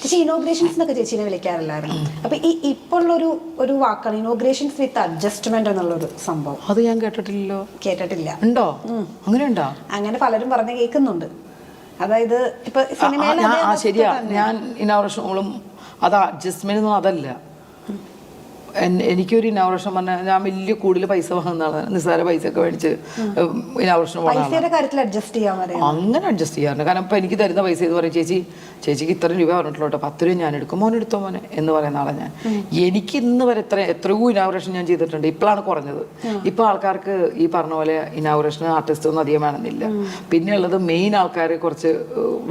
ചേച്ചി ഇനോഗ്രേഷൻസ് എന്നൊക്കെ ചേച്ചിനെ വിളിക്കാറില്ലായിരുന്നു. അപ്പൊ ഈ ഇപ്പോൾ ഒരു വാക്കാണ് ഇനോഗ്രേഷൻസ് വിത്ത് അഡ്ജസ്റ്റ്മെന്റ് എന്നുള്ളൊരു സംഭവം. അത് ഞാൻ കേട്ടിട്ടില്ലല്ലോ. കേട്ടിട്ടില്ല? ഉണ്ടോ? അങ്ങനെ ഉണ്ടോ? അങ്ങനെ പലരും പറഞ്ഞു കേൾക്കുന്നുണ്ട്. അതായത് ഇപ്പൊ സിനിമയിൽ ശരിയാ, ഞാൻ ഇനോഗ്രേഷനും അത് അഡ്ജസ്റ്റ്മെന്റ് ഒന്നും അതല്ല. എനിക്കൊരു ഇനോഗ്രേഷൻ പറഞ്ഞാൽ ഞാൻ വലിയ കൂടുതൽ പൈസ വാങ്ങുന്നതാണ്. നിസ്സാര പൈസ ഒക്കെ മേടിച്ച് ഇനോഗ്രേഷൻ അങ്ങനെ അഡ്ജസ്റ്റ് ചെയ്യാറുണ്ട്. കാരണം ഇപ്പം എനിക്ക് തരുന്ന പൈസ എന്ന് പറയും, ചേച്ചിക്ക് ഇത്ര രൂപ പറഞ്ഞിട്ടുള്ളൂ, 10 രൂപ ഞാൻ എടുക്കും, മോനെ എടുത്തോ മോനെ എന്ന് പറയുന്ന ആളെ ഞാൻ. എനിക്ക് ഇന്ന് വരെ എത്രയോ ഇനോഗ്രേഷൻ ഞാൻ ചെയ്തിട്ടുണ്ട്. ഇപ്പോഴാണ് കുറഞ്ഞത്. ഇപ്പോൾ ആൾക്കാർക്ക് ഈ പറഞ്ഞ പോലെ ഇനോഗ്രേഷൻ ആർട്ടിസ്റ്റ് ഒന്നും അധികം വേണമെന്നില്ല. പിന്നെ ഉള്ളത് മെയിൻ ആൾക്കാരെ കുറച്ച്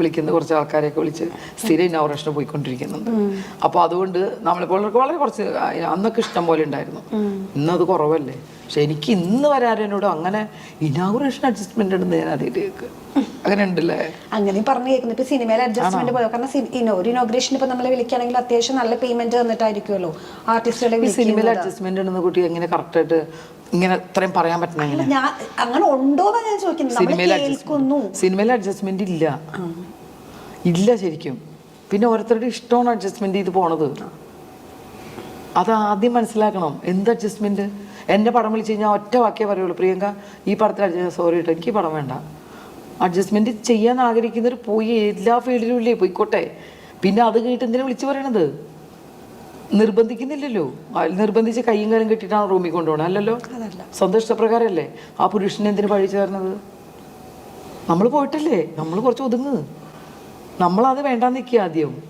വിളിക്കുന്ന കുറച്ച് ആൾക്കാരെയൊക്കെ വിളിച്ച് സ്ഥിരം ഇനോഗ്രേഷന് പോയിക്കൊണ്ടിരിക്കുന്നുണ്ട്. അപ്പോൾ അതുകൊണ്ട് നമ്മളിപ്പോൾ വളരെ കുറച്ച് അന്നൊക്കെ ഇഷ്ടം പോലെ ഉണ്ടായിരുന്നു. ഇന്നത് കുറവല്ലേ. പക്ഷെ എനിക്ക് ഇന്ന് വരാനോട് അങ്ങനെ ഇനോഗ്രേഷൻ അഡ്ജസ്റ്റ്മെന്റ് ഉണ്ടെന്ന് ഞാൻ ആദ്യമായിട്ട് കേൾക്കുക. അങ്ങനെ ഉണ്ടല്ലേ? അങ്ങനെ പറഞ്ഞു കേൾക്കുന്നു. ഇപ്പൊ സിനിമയിൽ അഡ്ജസ്റ്റ്മെന്റ് പോയോ? കാരണം ഒരു ഇനോഗ്രേഷൻ ഇപ്പൊ നമ്മളെ വിളിക്കുകയാണെങ്കിൽ അത്യാവശ്യം നല്ല പേയ്മെന്റ് തന്നിട്ടായിരിക്കുമല്ലോ ആർട്ടിസ്റ്റുകളെ. സിനിമയിൽ അഡ്ജസ്റ്റ്മെന്റ് ഉണ്ടെന്ന് കുട്ടി എങ്ങനെ കറക്റ്റ് ആയിട്ട് ഇങ്ങനെ ഇത്രയും പറയാൻ പറ്റണ? അങ്ങനെ ഉണ്ടോന്നാ ഞാൻ ചോദിക്കുന്നത്. സിനിമയിൽ അഡ്ജസ്റ്റ്മെന്റ് ഇല്ല ശരിക്കും. പിന്നെ ഓരോരുത്തരുടെ ഇഷ്ടമാണ് അഡ്ജസ്റ്റ്മെന്റ് ചെയ്ത് പോണത്. അത് ആദ്യം മനസ്സിലാക്കണം. എന്ത് അഡ്ജസ്റ്റ്മെന്റ്? എൻ്റെ പടം വിളിച്ച് കഴിഞ്ഞാൽ ഒറ്റ വാക്കേ പറയുള്ളൂ, പ്രിയങ്ക ഈ പടത്തിൽ സോറി കേട്ടോ എനിക്ക് പടം വേണ്ട. അഡ്ജസ്റ്റ്മെന്റ് ചെയ്യാൻ ആഗ്രഹിക്കുന്നവർ പോയി എല്ലാ ഫീൽഡിലും ഇല്ലേ, പോയിക്കോട്ടെ. പിന്നെ അത് കഴിഞ്ഞിട്ട് എന്തിനാ വിളിച്ചു പറയണത്? നിർബന്ധിക്കുന്നില്ലല്ലോ. നിർബന്ധിച്ച് കയ്യും കാലം കെട്ടിയിട്ടാണ് റൂമിൽ കൊണ്ടുപോകണം, അല്ലല്ലോ. സ്വന്തം ഇഷ്ടപ്രകാരമല്ലേ. ആ പുരുഷനെ എന്തിനു പഴിച്ചു തരണത്? നമ്മൾ പോയിട്ടല്ലേ, നമ്മൾ കുറച്ച് ഒതുങ്ങ്. നമ്മളത് വേണ്ടാന്ന് നിൽക്കുക ആദ്യം.